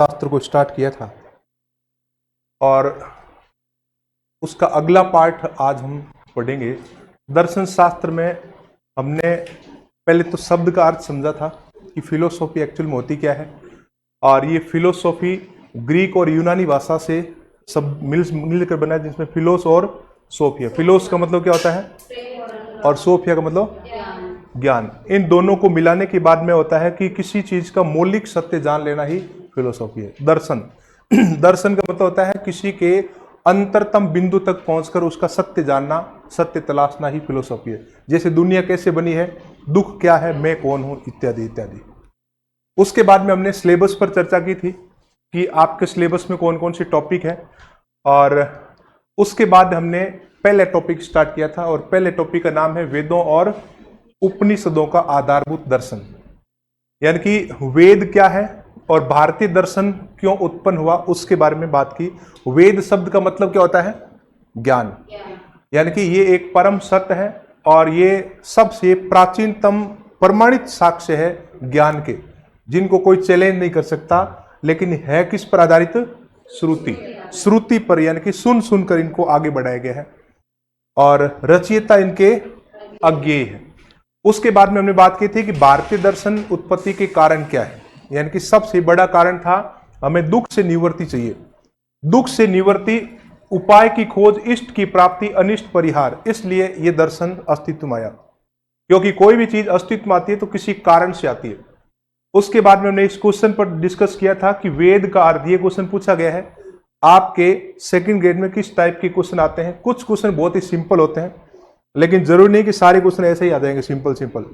शास्त्र को स्टार्ट किया था और उसका अगला पार्ट आज हम पढ़ेंगे। दर्शन शास्त्र में हमने पहले तो शब्द का अर्थ समझा था कि फिलोसॉफी एक्चुअल में होती क्या है, और ये फिलोसॉफी ग्रीक और यूनानी भाषा से सब मिलकर बना है, जिसमें फिलोस और सोफिया। फिलोस का मतलब क्या होता है और सोफिया का मतलब ज्ञान। इन दोनों को मिलाने के बाद में होता है कि किसी चीज का मौलिक सत्य जान लेना ही फिलोसॉफी है। दर्शन दर्शन का मतलब होता है किसी के अंतरतम बिंदु तक पहुंचकर उसका सत्य जानना, सत्य तलाशना ही फिलोसॉफी है। जैसे दुनिया कैसे बनी है, दुख क्या है, मैं कौन हूं, इत्यादि इत्यादि। उसके बाद में हमने सिलेबस पर चर्चा की थी कि आपके सिलेबस में कौन कौन से टॉपिक है, और उसके बाद हमने पहले टॉपिक स्टार्ट किया था, और पहले टॉपिक का नाम है वेदों और उपनिषदों का आधारभूत दर्शन। यानी कि वेद क्या है और भारतीय दर्शन क्यों उत्पन्न हुआ, उसके बारे में बात की। वेद शब्द का मतलब क्या होता है, ज्ञान। यानी कि ये एक परम सत्य है और ये सबसे प्राचीनतम प्रमाणित साक्ष्य है ज्ञान के, जिनको कोई चैलेंज नहीं कर सकता। लेकिन है किस पर आधारित, श्रुति, श्रुति पर, यानी कि सुन सुनकर इनको आगे बढ़ाया गया है, और रचयिता इनके अज्ञेय है। उसके बाद में हमने बात की थी कि भारतीय दर्शन उत्पत्ति के कारण क्या है, यानी कि सबसे बड़ा कारण था हमें दुख से निवृत्ति चाहिए। दुख से निवृत्ति, उपाय की खोज, इष्ट की प्राप्ति, अनिष्ट परिहार, इसलिए यह दर्शन अस्तित्व में आया। क्योंकि कोई भी चीज अस्तित्व में आती है तो किसी कारण से आती है। उसके बाद में हमने इस क्वेश्चन पर डिस्कस किया था कि वेद का अर्थ, ये क्वेश्चन पूछा गया है आपके सेकंड ग्रेड में, किस टाइप के क्वेश्चन आते हैं। कुछ क्वेश्चन बहुत ही सिंपल होते हैं, लेकिन जरूरी नहीं कि सारे क्वेश्चन ऐसे ही आ जाएंगे सिंपल सिंपल,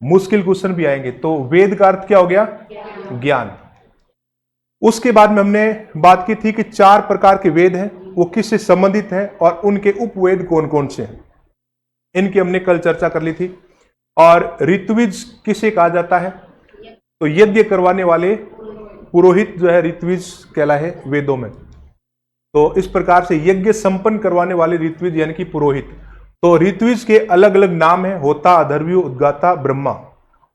मुश्किल क्वेश्चन भी आएंगे। तो वेद का अर्थ क्या हो गया, ज्ञान। उसके बाद में हमने बात की थी कि 4 प्रकार के वेद हैं, वो किससे संबंधित हैं और उनके उपवेद कौन कौन से हैं, इनकी हमने कल चर्चा कर ली थी। और ऋत्विज किसे कहा जाता है, तो यज्ञ करवाने वाले पुरोहित जो है ऋत्विज कहलाए वेदों में। तो इस प्रकार से यज्ञ संपन्न करवाने वाले ऋत्विज यानी कि पुरोहित। तो ऋत्विज के अलग अलग नाम है, होता, अधर्व्यु, उद्गाता, ब्रह्मा।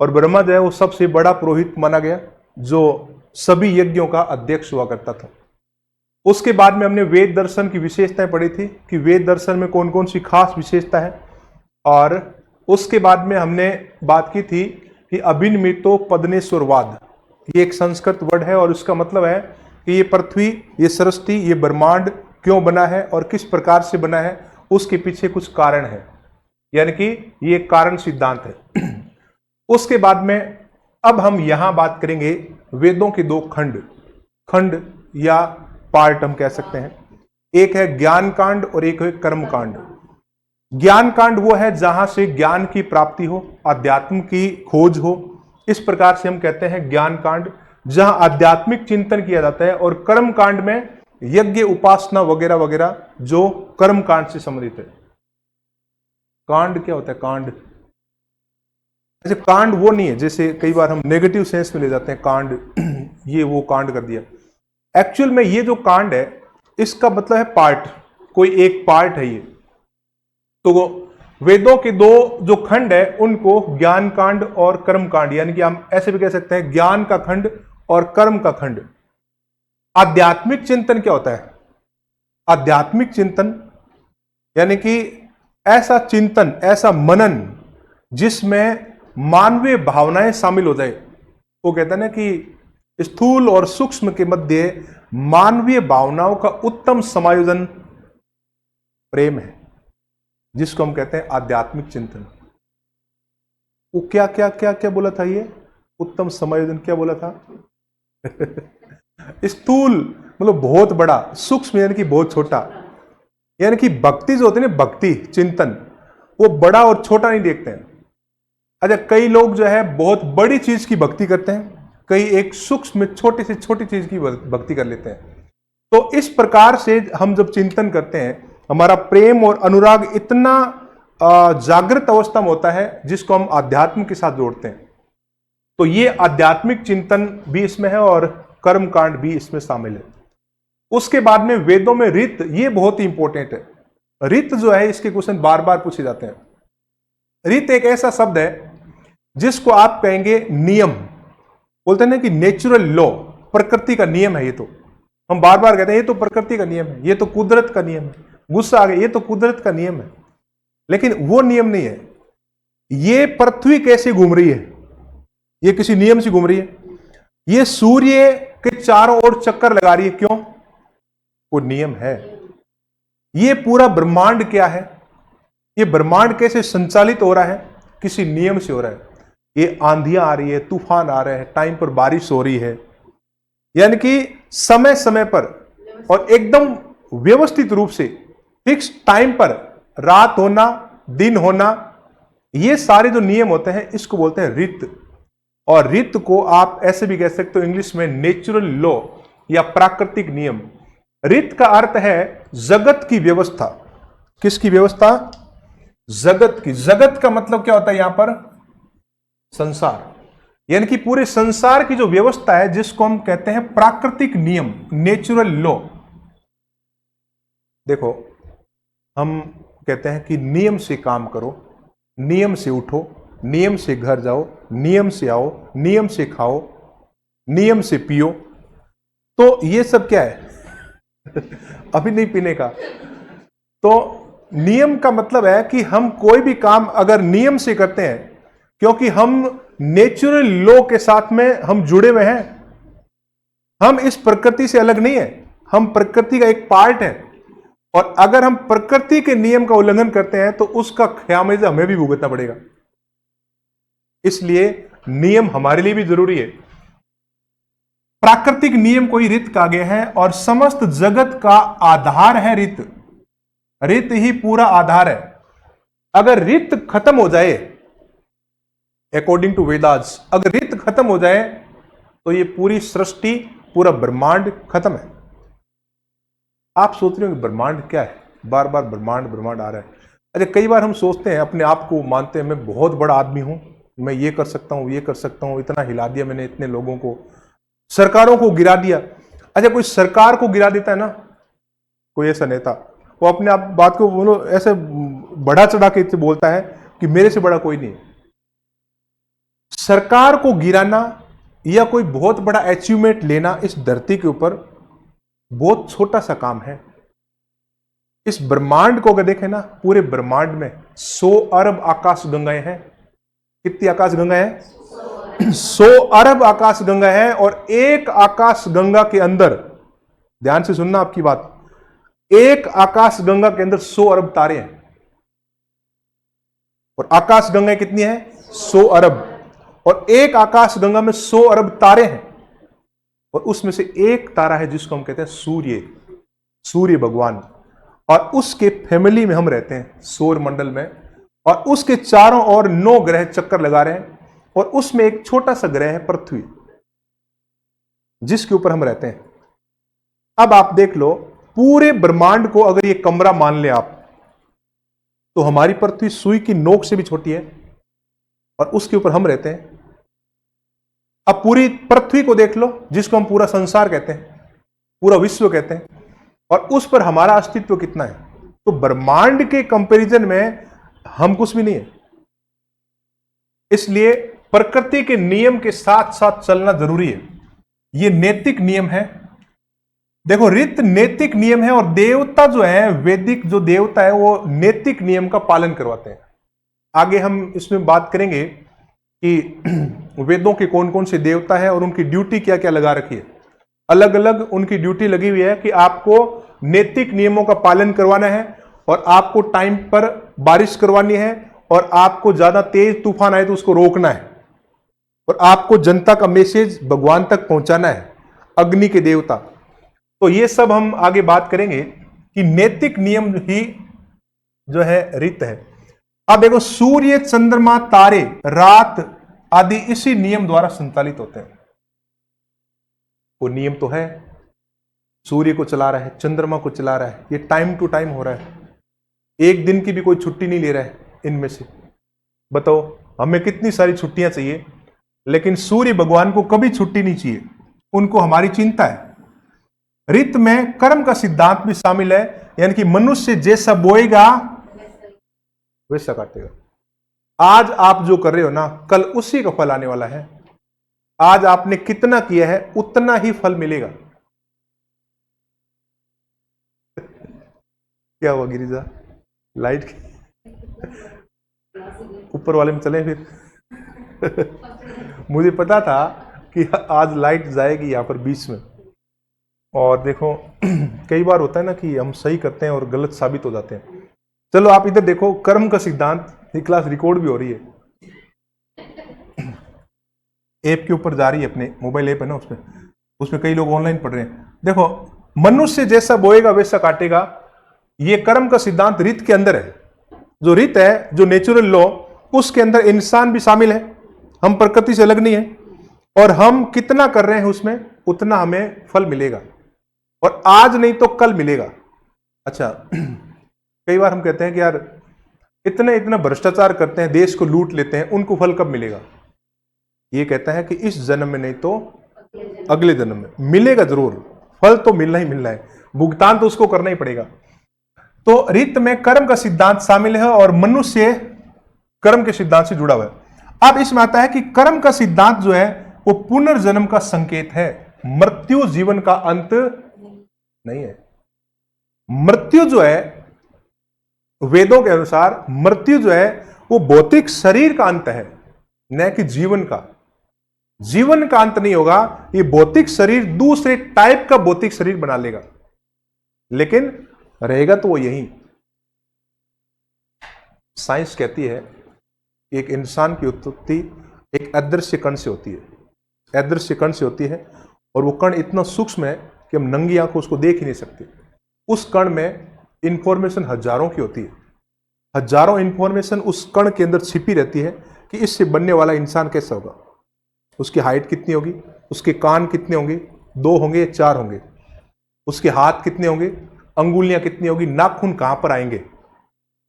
और ब्रह्मा जो है वो सबसे बड़ा पुरोहित माना गया, जो सभी यज्ञों का अध्यक्ष हुआ करता था। उसके बाद में हमने वेद दर्शन की विशेषताएं पढ़ी थी कि वेद दर्शन में कौन कौन सी खास विशेषता है। और उसके बाद में हमने बात की थी कि अभिनिमितो पद्मेश्वरवाद, ये एक संस्कृत वर्ड है और उसका मतलब है कि ये पृथ्वी, ये सृष्टि, ये ब्रह्मांड क्यों बना है और किस प्रकार से बना है, उसके पीछे कुछ कारण है, यानी कि ये कारण सिद्धांत है। उसके बाद में अब हम यहां बात करेंगे वेदों के 2 खंड या पार्ट हम कह सकते हैं। एक है ज्ञान कांड और एक है कर्म कांड। ज्ञान कांड वो है जहां से ज्ञान की प्राप्ति हो, अध्यात्म की खोज हो, इस प्रकार से हम कहते हैं ज्ञान कांड, जहां आध्यात्मिक चिंतन किया जाता है। और कर्म कांड में यज्ञ, उपासना वगैरह वगैरह जो कर्म कांड से संबंधित है। कांड क्या होता है, कांड ऐसे कांड वो नहीं है जैसे कई बार हम नेगेटिव सेंस में ले जाते हैं कांड, ये वो कांड कर दिया। एक्चुअल में ये जो कांड है इसका मतलब है पार्ट, कोई एक पार्ट है ये। तो वेदों के 2 जो खंड है उनको ज्ञान कांड और कर्म कांड, यानी कि हम ऐसे भी कह सकते हैं ज्ञान का खंड और कर्म का खंड। आध्यात्मिक चिंतन क्या होता है, आध्यात्मिक चिंतन यानी कि ऐसा चिंतन, ऐसा मनन जिसमें मानवीय भावनाएं शामिल हो जाए। वो कहते हैं ना कि स्थूल और सूक्ष्म के मध्य मानवीय भावनाओं का उत्तम समायोजन प्रेम है, जिसको हम कहते हैं आध्यात्मिक चिंतन। वो क्या क्या क्या क्या बोला था, ये उत्तम समायोजन क्या बोला था? स्थूल मतलब बहुत बड़ा, सूक्ष्म यानी कि बहुत छोटा। यानी कि भक्ति जो होती है ना, भक्ति चिंतन, वो बड़ा और छोटा नहीं देखते हैं। अच्छा, कई लोग जो है बहुत बड़ी चीज की भक्ति करते हैं, कई एक सूक्ष्म छोटी से छोटी चीज की भक्ति कर लेते हैं। तो इस प्रकार से हम जब चिंतन करते हैं, हमारा प्रेम और अनुराग इतना जागृत अवस्था में होता है जिसको हम आध्यात्म के साथ जोड़ते हैं। तो ये आध्यात्मिक चिंतन भी इसमें है और कर्म कांड भी इसमें शामिल है। उसके बाद में वेदों में रित, ये बहुत ही इंपॉर्टेंट है। रित जो है इसके क्वेश्चन बार बार पूछे जाते हैं। रित एक ऐसा शब्द है जिसको आप कहेंगे नियम, बोलते हैं ना कि नेचुरल लॉ, प्रकृति का नियम है। ये तो हम बार बार कहते हैं ये तो प्रकृति का नियम है, ये तो कुदरत का नियम है। गुस्सा आ गया, ये तो कुदरत का नियम है, लेकिन वो नियम नहीं है। ये पृथ्वी कैसे घूम रही है, ये किसी नियम से घूम रही है। ये सूर्य के चारों ओर चक्कर लगा रही है, क्यों? वो नियम है। ये पूरा ब्रह्मांड क्या है, ये ब्रह्मांड कैसे संचालित हो रहा है, किसी नियम से हो रहा है। ये आंधियां आ रही है, तूफान आ रहे हैं, टाइम पर बारिश हो रही है, यानी कि समय समय पर और एकदम व्यवस्थित रूप से फिक्स टाइम पर रात होना, दिन होना, ये सारे जो नियम होते हैं इसको बोलते हैं ऋत। और ऋत को आप ऐसे भी कह सकते हो इंग्लिश में नेचुरल लॉ या प्राकृतिक नियम। ऋत का अर्थ है जगत की व्यवस्था। किसकी व्यवस्था? जगत की। जगत का मतलब क्या होता है यहां पर? संसार, यानी कि पूरे संसार की जो व्यवस्था है जिसको हम कहते हैं प्राकृतिक नियम, नेचुरल लॉ। देखो, हम कहते हैं कि नियम से काम करो, नियम से उठो, नियम से घर जाओ, नियम से आओ, नियम से खाओ, नियम से पियो। तो ये सब क्या है? अभी नहीं पीने का। तो नियम का मतलब है कि हम कोई भी काम अगर नियम से करते हैं, क्योंकि हम नेचुरल लॉ के साथ में हम जुड़े हुए हैं। हम इस प्रकृति से अलग नहीं है, हम प्रकृति का एक पार्ट है। और अगर हम प्रकृति के नियम का उल्लंघन करते हैं तो उसका खामियाजा हमें भी भुगतना पड़ेगा। इसलिए नियम हमारे लिए भी जरूरी है। प्राकृतिक नियम को ही ऋत कहा गया है और समस्त जगत का आधार है ऋत। ऋत ही पूरा आधार है। अगर ऋत खत्म हो जाए, अकॉर्डिंग टू वेदास, अगर ऋत खत्म हो जाए तो ये पूरी सृष्टि, पूरा ब्रह्मांड खत्म है। आप सोच रहे हो कि ब्रह्मांड क्या है? बार बार ब्रह्मांड ब्रह्मांड आ रहा है। अच्छा, कई बार हम सोचते हैं, अपने आप को मानते हैं मैं बहुत बड़ा आदमी हूं, मैं ये कर सकता हूं, ये कर सकता हूं, इतना हिला दिया मैंने, इतने लोगों को, सरकारों को गिरा दिया। अच्छा, कोई सरकार को गिरा देता है ना, कोई ऐसा नेता, वो अपने आप बात को बोलो ऐसे बढ़ा चढ़ा के बोलता है कि मेरे से बड़ा कोई नहीं। सरकार को गिराना या कोई बहुत बड़ा अचीवमेंट लेना इस धरती के ऊपर बहुत छोटा सा काम है। इस ब्रह्मांड को अगर देखें ना, पूरे ब्रह्मांड में 100 अरब आकाश गंगाएं हैं। कितनी आकाश गंगाएं हैं? 100 अरब आकाश गंगा है। और एक आकाश गंगा के अंदर, ध्यान से सुनना आपकी बात, एक आकाश गंगा के अंदर 100 अरब तारे हैं। और आकाश गंगाएं कितनी है? 100 अरब। और एक आकाश गंगा में 100 अरब तारे हैं। और उसमें से एक तारा है जिसको हम कहते हैं सूर्य, सूर्य भगवान। और उसके फैमिली में हम रहते हैं, सौर मंडल में। और उसके चारों ओर 9 ग्रह चक्कर लगा रहे हैं। और उसमें एक छोटा सा ग्रह है पृथ्वी, जिसके ऊपर हम रहते हैं। अब आप देख लो, पूरे ब्रह्मांड को अगर ये कमरा मान ले आप, तो हमारी पृथ्वी सुई की नोक से भी छोटी है और उसके ऊपर हम रहते हैं। अब पूरी पृथ्वी को देख लो, जिसको हम पूरा संसार कहते हैं, पूरा विश्व कहते हैं, और उस पर हमारा अस्तित्व कितना है। तो ब्रह्मांड के कंपैरिजन में हम कुछ भी नहीं है। इसलिए प्रकृति के नियम के साथ साथ चलना जरूरी है। यह नैतिक नियम है। देखो, ऋत नैतिक नियम है और देवता जो है, वैदिक जो देवता है, वो नैतिक नियम का पालन करवाते हैं। आगे हम इसमें बात करेंगे कि वेदों के कौन कौन से देवता है और उनकी ड्यूटी क्या क्या लगा रखी है। अलग अलग उनकी ड्यूटी लगी हुई है कि आपको नैतिक नियमों का पालन करवाना है, और आपको टाइम पर बारिश करवानी है, और आपको ज्यादा तेज तूफान आए तो उसको रोकना है, और आपको जनता का मैसेज भगवान तक पहुंचाना है, अग्नि के देवता। तो ये सब हम आगे बात करेंगे कि नैतिक नियम ही जो है ऋत है। अब देखो, सूर्य, चंद्रमा, तारे, रात आदि इसी नियम द्वारा संचालित होते हैं। वो नियम तो है, सूर्य को चला रहा है, चंद्रमा को चला रहा है, ये टाइम टू टाइम हो रहा है। एक दिन की भी कोई छुट्टी नहीं ले रहा है इनमें से। बताओ, हमें कितनी सारी छुट्टियां चाहिए, लेकिन सूर्य भगवान को कभी छुट्टी नहीं चाहिए, उनको हमारी चिंता है। ऋत में कर्म का सिद्धांत भी शामिल है, यानी कि मनुष्य जैसा बोएगा वैसा काटेगा। आज आप जो कर रहे हो ना, कल उसी का फल आने वाला है। आज आपने कितना किया है उतना ही फल मिलेगा। क्या हुआ गिरिजा, लाइट ऊपर वाले में चले फिर। मुझे पता था कि आज लाइट जाएगी यहां पर बीच में। और देखो कई बार होता है ना कि हम सही करते हैं और गलत साबित हो जाते हैं। चलो आप इधर देखो, कर्म का सिद्धांत, ये क्लास रिकॉर्ड भी हो रही है, ऐप के ऊपर जा रही है, अपने मोबाइल ऐप है ना उसमें कई लोग ऑनलाइन पढ़ रहे हैं। देखो, मनुष्य जैसा बोएगा वैसा काटेगा, ये कर्म का सिद्धांत रीत के अंदर है। जो रीत है, जो नेचुरल लॉ, उसके अंदर इंसान भी शामिल है, हम प्रकृति से अलग नहीं है, और हम कितना कर रहे हैं उसमें उतना हमें फल मिलेगा, और आज नहीं तो कल मिलेगा। अच्छा, कई बार हम कहते हैं कि यार इतना भ्रष्टाचार करते हैं, देश को लूट लेते हैं, उनको फल कब मिलेगा? ये कहता है कि इस जन्म में नहीं तो अगले जन्म में मिलेगा जरूर, फल तो मिलना ही मिलना है, भुगतान तो उसको करना ही पड़ेगा। तो रीत में कर्म का सिद्धांत शामिल है और मनुष्य कर्म के सिद्धांत से जुड़ा हुआ है। अब इसमें आता है कि कर्म का सिद्धांत जो है वो पुनर्जन्म का संकेत है, मृत्यु जीवन का अंत नहीं है। मृत्यु जो है, वेदों के अनुसार मृत्यु जो है वो भौतिक शरीर का अंत है, न कि जीवन का। जीवन का अंत नहीं होगा, ये भौतिक शरीर दूसरे टाइप का भौतिक शरीर बना लेगा, लेकिन रहेगा तो वो यही। साइंस कहती है एक इंसान की उत्पत्ति एक अदृश्य कण से होती है, अदृश्य कण से होती है, और वो कण इतना सूक्ष्म है कि हम नंगी आंखों उसको देख ही नहीं सकते। उस कण में इंफॉर्मेशन हजारों की होती है, हजारों इंफॉर्मेशन उस कण के अंदर छिपी रहती है कि इससे बनने वाला इंसान कैसा होगा, उसकी हाइट कितनी होगी, उसके कान कितने होंगे, 2 होंगे या 4 होंगे, उसके हाथ कितने होंगे, अंगुलियां कितनी होगी, नाखून कहां पर आएंगे,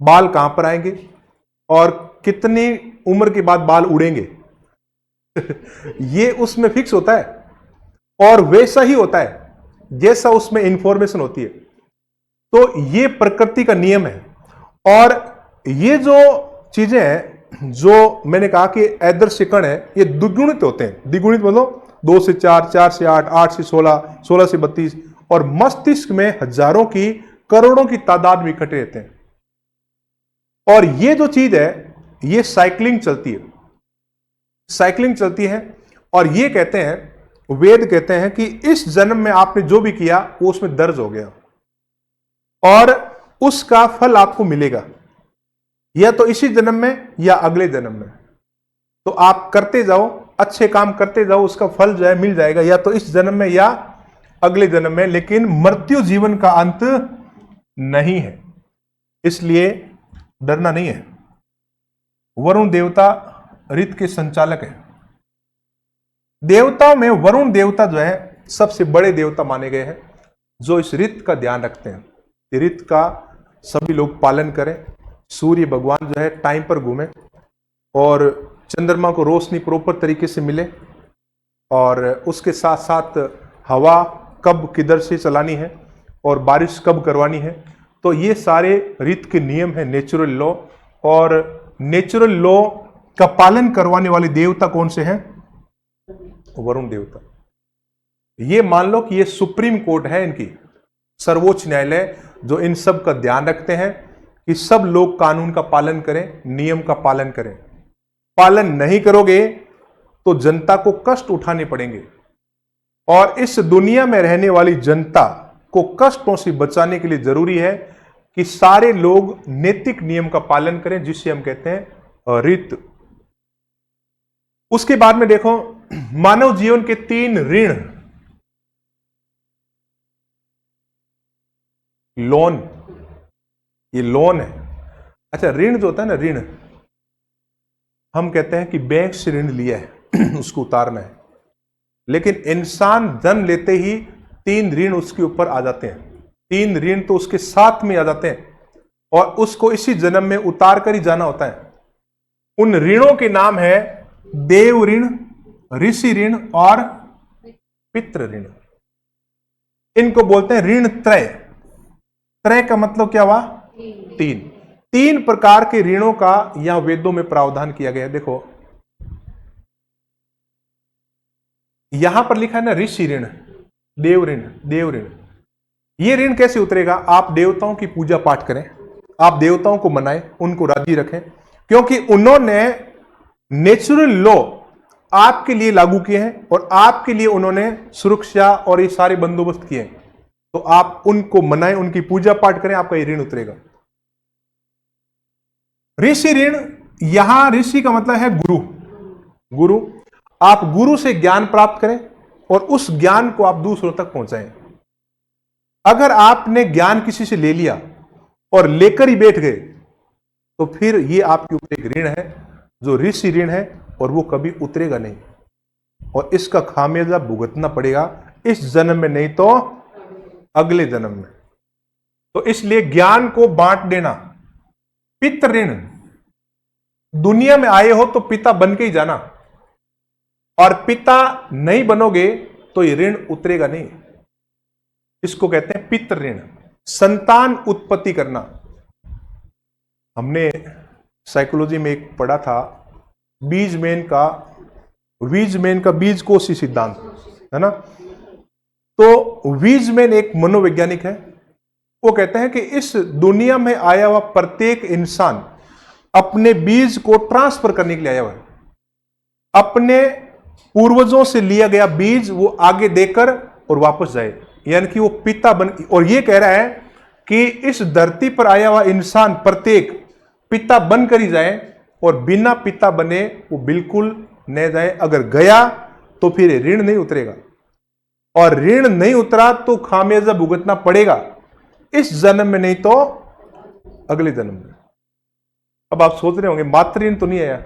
बाल कहां पर आएंगे, और कितनी उम्र के बाद बाल उड़ेंगे। ये उसमें फिक्स होता है, और वैसा ही होता है जैसा उसमें इंफॉर्मेशन होती है। तो ये प्रकृति का नियम है। और ये जो चीजें हैं, जो मैंने कहा कि अदृश्य कण है, ये द्विगुणित होते हैं। द्विगुणित मतलब 2 से 4, 4 से 8, 8 से 16, 16 से 32, और मस्तिष्क में हजारों की, करोड़ों की तादाद में इकट्ठे रहते हैं। और ये जो चीज है ये साइकिलिंग चलती है, साइकिलिंग चलती है। और ये कहते हैं, वेद कहते हैं कि इस जन्म में आपने जो भी किया वो उसमें दर्ज हो गया, और उसका फल आपको मिलेगा, या तो इसी जन्म में या अगले जन्म में। तो आप करते जाओ, अच्छे काम करते जाओ, उसका फल जो है मिल जाएगा, या तो इस जन्म में या अगले जन्म में। लेकिन मृत्यु जीवन का अंत नहीं है, इसलिए डरना नहीं है। वरुण देवता ऋत के संचालक हैं। देवताओं में वरुण देवता जो है सबसे बड़े देवता माने गए हैं, जो इस ऋत का ध्यान रखते हैं। ऋत का सभी लोग पालन करें, सूर्य भगवान जो है टाइम पर घूमे, और चंद्रमा को रोशनी प्रॉपर तरीके से मिले, और उसके साथ साथ हवा कब किधर से चलानी है और बारिश कब करवानी है। तो ये सारे ऋत के नियम है, नेचुरल लॉ। और नेचुरल लॉ का पालन करवाने वाले देवता कौन से हैं? वरुण देवता। ये मान लो कि ये सुप्रीम कोर्ट है, इनकी सर्वोच्च न्यायालय, जो इन सब का ध्यान रखते हैं कि सब लोग कानून का पालन करें, नियम का पालन करें। पालन नहीं करोगे तो जनता को कष्ट उठाने पड़ेंगे, और इस दुनिया में रहने वाली जनता को कष्टों से बचाने के लिए जरूरी है कि सारे लोग नैतिक नियम का पालन करें, जिसे हम कहते हैं ऋत। उसके बाद में देखो, मानव जीवन के 3 ऋण, लोन, ये लोन है। अच्छा, ऋण जो होता है ना, ऋण हम कहते हैं कि बैंक से ऋण लिया है उसको उतारना है, लेकिन इंसान जन्म लेते ही 3 ऋण उसके ऊपर आ जाते हैं। 3 ऋण तो उसके साथ में आ जाते हैं, और उसको इसी जन्म में उतार कर ही जाना होता है। उन ऋणों के नाम है देव ऋण, ऋषि ऋण और पितृ ऋण। इनको बोलते हैं ऋण त्रय। त्रय का मतलब क्या हुआ? 3 प्रकार के ऋणों का यहां वेदों में प्रावधान किया गया है। देखो, यहां पर लिखा है ना ऋषि ऋण, देव ऋण, देव ऋण। ये ऋण कैसे उतरेगा? आप देवताओं की पूजा पाठ करें, आप देवताओं को मनाएं, उनको राजी रखें, क्योंकि उन्होंने नेचुरल लॉ आपके लिए लागू किए हैं और आपके लिए उन्होंने सुरक्षा और ये सारे बंदोबस्त किए हैं। तो आप उनको मनाएं, उनकी पूजा पाठ करें, आपका ये ऋण उतरेगा। ऋषि ऋण, यहां ऋषि का मतलब है गुरु। गुरु, आप गुरु से ज्ञान प्राप्त करें और उस ज्ञान को आप दूसरों तक पहुंचाएं। अगर आपने ज्ञान किसी से ले लिया और लेकर ही बैठ गए तो फिर ये आपके ऊपर एक ऋण है जो ऋषि ऋण है और वो कभी उतरेगा नहीं और इसका खामियाजा भुगतना पड़ेगा इस जन्म में, नहीं तो अगले जन्म में। तो इसलिए ज्ञान को बांट देना। पितृ ऋण, दुनिया में आए हो तो पिता बन के ही जाना, और पिता नहीं बनोगे तो ये ऋण उतरेगा नहीं। इसको कहते हैं पितृ ऋण। संतान उत्पत्ति करना, हमने साइकोलॉजी में एक पढ़ा था वीजमैन का बीज कोशी सिद्धांत, है ना। तो वीजमैन एक मनोवैज्ञानिक है, वो कहते हैं कि इस दुनिया में आया हुआ प्रत्येक इंसान अपने बीज को ट्रांसफर करने के लिए आया हुआ है। अपने पूर्वजों से लिया गया बीज वो आगे देकर और वापस जाए, यानी कि वो पिता बन, और ये कह रहा है कि इस धरती पर आया हुआ इंसान प्रत्येक पिता बनकर ही जाए और बिना पिता बने वो बिल्कुल न जाए। अगर गया तो फिर ऋण नहीं उतरेगा, और ऋण नहीं उतरा तो खामियाजा भुगतना पड़ेगा इस जन्म में, नहीं तो अगले जन्म में। अब आप सोच रहे होंगे मातृ ऋण तो नहीं आया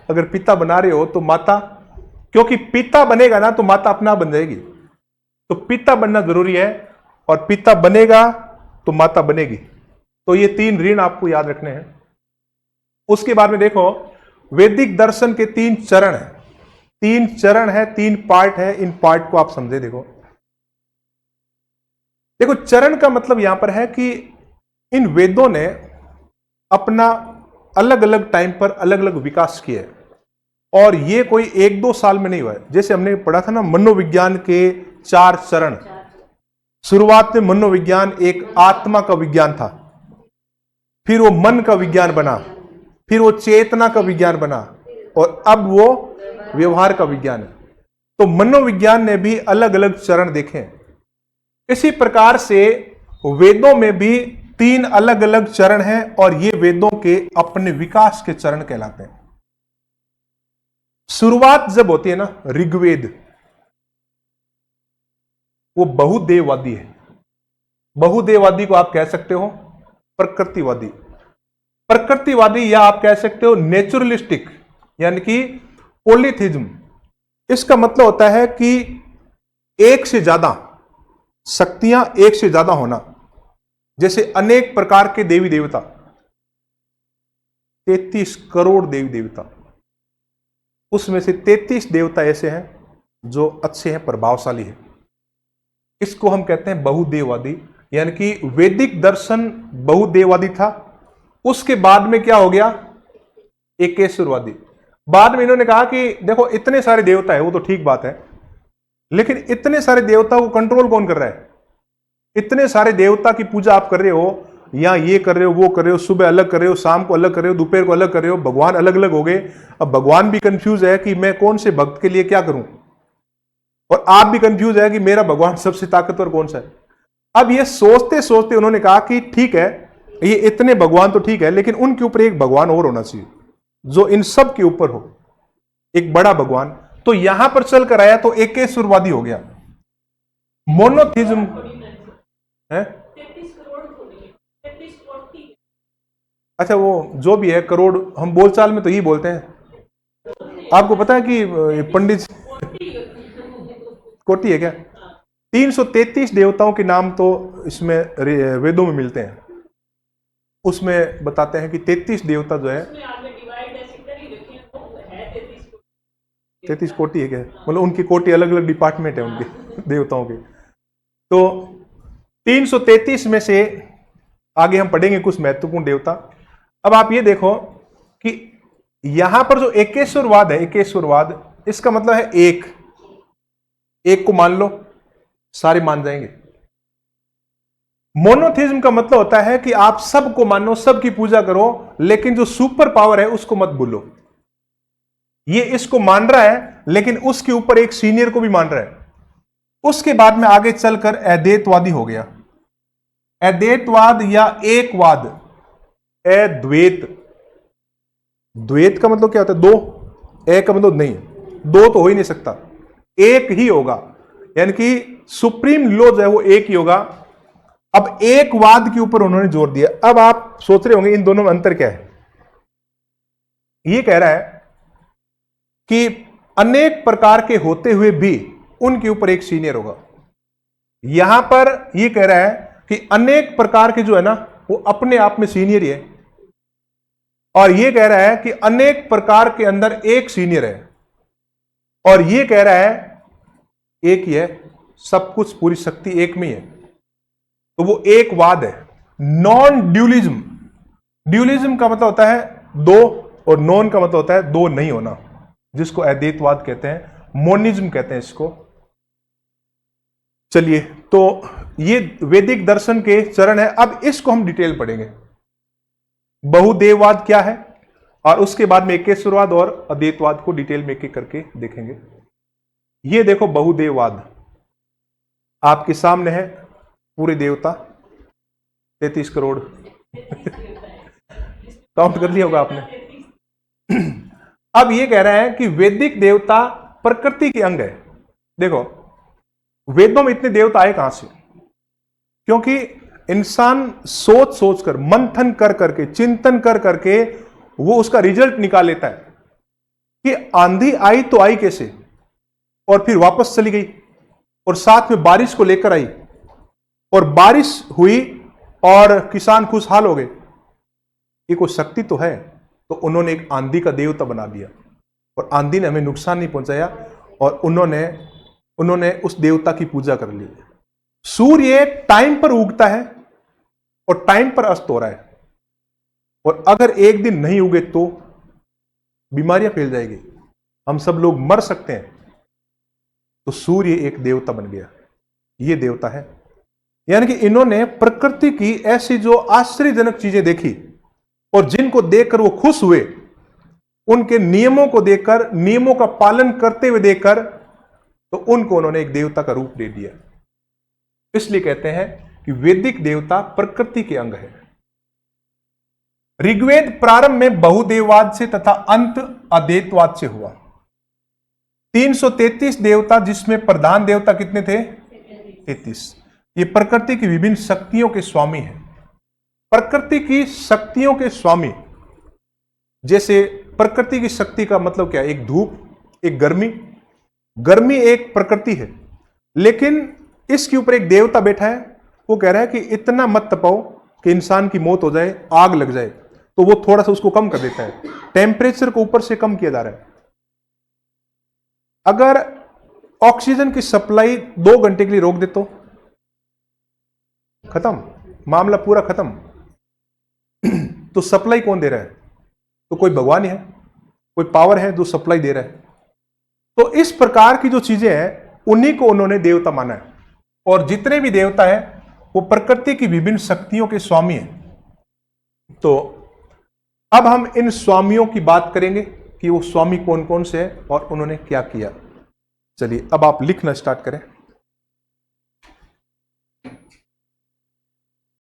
अगर पिता बना रहे हो तो माता, क्योंकि पिता बनेगा ना तो माता अपना बन जाएगी। तो पिता बनना जरूरी है और पिता बनेगा तो माता बनेगी। तो ये 3 ऋण आपको याद रखने हैं। उसके बाद में देखो वैदिक दर्शन के 3 चरण हैं। 3 चरण है, 3 पार्ट है, इन पार्ट को आप समझे। देखो चरण का मतलब यहां पर है कि इन वेदों ने अपना अलग अलग टाइम पर अलग अलग विकास किया है, और ये कोई 1-2 साल में नहीं हुआ है। जैसे हमने पढ़ा था ना मनोविज्ञान के 4 चरण। शुरुआत में मनोविज्ञान एक आत्मा का विज्ञान था, फिर वो मन का विज्ञान बना, फिर वो चेतना का विज्ञान बना, और अब वो व्यवहार का विज्ञान है। तो मनोविज्ञान ने भी अलग अलग चरण देखे। इसी प्रकार से वेदों में भी 3 अलग अलग चरण हैं, और ये वेदों के अपने विकास के चरण कहलाते हैं। शुरुआत जब होती है ना, ऋग्वेद, वो बहुदेववादी है। बहुदेववादी को आप कह सकते हो प्रकृतिवादी, प्रकृतिवादी, या आप कह सकते हो नेचुरलिस्टिक, यानी कि पॉलीथिज्म। इसका मतलब होता है कि एक से ज्यादा शक्तियां, एक से ज्यादा होना। जैसे अनेक प्रकार के देवी देवता, 33 करोड़ देवी देवता, उसमें से 33 देवता ऐसे हैं जो अच्छे हैं, प्रभावशाली हैं। इसको हम कहते हैं बहुदेववादी। यानी कि वैदिक दर्शन बहुदेववादी था, उसके बाद में क्या हो गया, एकेश्वरवादी। बाद में इन्होंने कहा कि देखो इतने सारे देवता है, वो तो ठीक बात है, लेकिन इतने सारे देवता को कंट्रोल कौन कर रहा है? इतने सारे देवता की पूजा आप कर रहे हो, या ये कर रहे हो, वो कर रहे हो, सुबह अलग कर रहे हो, शाम को अलग कर रहे हो, दोपहर को अलग कर रहे हो, भगवान अलग अलग हो गए। अब भगवान भी कंफ्यूज है कि मैं कौन से भक्त के लिए क्या करूं, और आप भी कंफ्यूज है कि मेरा भगवान सबसे ताकतवर कौन सा है। अब ये सोचते सोचते उन्होंने कहा कि ठीक है, ये इतने भगवान तो ठीक है, लेकिन उनके ऊपर एक भगवान और होना चाहिए जो इन सब के ऊपर हो, एक बड़ा भगवान। तो यहां पर चल कर आया तो एकेश्वरवादी हो गया, मोनोथिज्म है। अच्छा, वो जो भी है, करोड़ हम बोलचाल में तो यही बोलते हैं। आपको पता है कि पंडित कोटि है क्या? 333 देवताओं के नाम तो इसमें वेदों में मिलते हैं। उसमें बताते हैं कि 33 देवता जो है, 33 कोटि है क्या, मतलब उनकी कोटि अलग अलग डिपार्टमेंट है उनके देवताओं के। तो 333 में से आगे हम पढ़ेंगे कुछ महत्वपूर्ण देवता। अब आप ये देखो कि यहां पर जो एकेश्वरवाद है, इसका मतलब है एक, एक को मान लो, सारे मान जाएंगे। मोनोथेइज्म का मतलब होता है कि आप सबको मानो, सबकी पूजा करो, लेकिन जो सुपर पावर है उसको मत भूलो। ये इसको मान रहा है लेकिन उसके ऊपर एक सीनियर को भी मान रहा है। उसके बाद में आगे चलकर अद्वैतवादी हो गया। अद्वैतवाद या एकवाद, अद्वैत, द्वैत का मतलब क्या होता है? दो। एक का मतलब नहीं, दो तो हो ही नहीं सकता, एक ही होगा, यानी कि सुप्रीम लॉ जो है वो एक ही होगा। अब एकवाद के ऊपर उन्होंने जोर दिया। अब आप सोच रहे होंगे इन दोनों में अंतर क्या है। ये कह रहा है कि अनेक प्रकार के होते हुए भी उनके ऊपर एक सीनियर होगा। यहां पर यह कह रहा है कि अनेक प्रकार के जो है ना वो अपने आप में सीनियर ही है, और यह कह रहा है कि अनेक प्रकार के अंदर एक सीनियर है, और यह कह रहा है एक ही है, सब कुछ पूरी शक्ति एक में ही है। तो वो एक वाद है, नॉन ड्यूलिज्म। ड्यूलिज्म का मतलब होता है दो, और नॉन का मतलब होता है दो नहीं होना, जिसको अद्वैतवाद कहते हैं, मोनिज्म कहते हैं इसको। चलिए, तो ये वैदिक दर्शन के चरण है। अब इसको हम डिटेल पढ़ेंगे। बहुदेववाद क्या है, और उसके बाद में एकेश्वरवाद और अद्वैतवाद को डिटेल में एक एक करके देखेंगे। ये देखो बहुदेववाद आपके सामने है, पूरे देवता 33 करोड़ काउंट कर लिया होगा आपने। अब ये कह रहा है कि वैदिक देवता प्रकृति के अंग है। देखो, वेदों में इतने देवता आए कहां से? क्योंकि इंसान सोच सोच कर, मंथन कर करके, चिंतन कर करके वो उसका रिजल्ट निकाल लेता है कि आंधी आई तो आई कैसे, और फिर वापस चली गई, और साथ में बारिश को लेकर आई, और बारिश हुई और किसान खुशहाल हो गए। ये कोई शक्ति तो है। तो उन्होंने एक आंधी का देवता बना दिया, और आंधी ने हमें नुकसान नहीं पहुंचाया, और उन्होंने उस देवता की पूजा कर ली। सूर्य टाइम पर उगता है और टाइम पर अस्त हो रहा है, और अगर एक दिन नहीं उगे तो बीमारियां फैल जाएगी, हम सब लोग मर सकते हैं। तो सूर्य एक देवता बन गया, ये देवता है। यानी कि इन्होंने प्रकृति की ऐसी जो आश्चर्यजनक चीजें देखी, और जिनको देखकर वो खुश हुए, उनके नियमों को देखकर, नियमों का पालन करते हुए देखकर, तो उनको उन्होंने एक देवता का रूप दे दिया। इसलिए कहते हैं कि वैदिक देवता प्रकृति के अंग है। ऋग्वेद प्रारंभ में बहुदेववाद से तथा अंत अद्वैतवाद से हुआ। 333 देवता, जिसमें प्रधान देवता कितने थे? 33। ये प्रकृति की विभिन्न शक्तियों के स्वामी हैं। प्रकृति की शक्तियों के स्वामी, जैसे प्रकृति की शक्ति का मतलब क्या है? एक धूप, एक गर्मी। गर्मी एक प्रकृति है, लेकिन इसके ऊपर एक देवता बैठा है। वो कह रहा है कि इतना मत तपाओ कि इंसान की मौत हो जाए, आग लग जाए, तो वो थोड़ा सा उसको कम कर देता है। टेम्परेचर को ऊपर से कम किया जा रहा है। अगर ऑक्सीजन की सप्लाई 2 घंटे के लिए रोक दे तो खत्म, मामला पूरा खत्म। तो सप्लाई कौन दे रहा है? तो कोई भगवान ही है, कोई पावर है जो सप्लाई दे रहा है। तो इस प्रकार की जो चीजें हैं, उन्हीं को उन्होंने देवता माना है। और जितने भी देवता हैं वो प्रकृति की विभिन्न शक्तियों के स्वामी हैं। तो अब हम इन स्वामियों की बात करेंगे कि वो स्वामी कौन कौन से हैं और उन्होंने क्या किया। चलिए, अब आप लिखना स्टार्ट करें।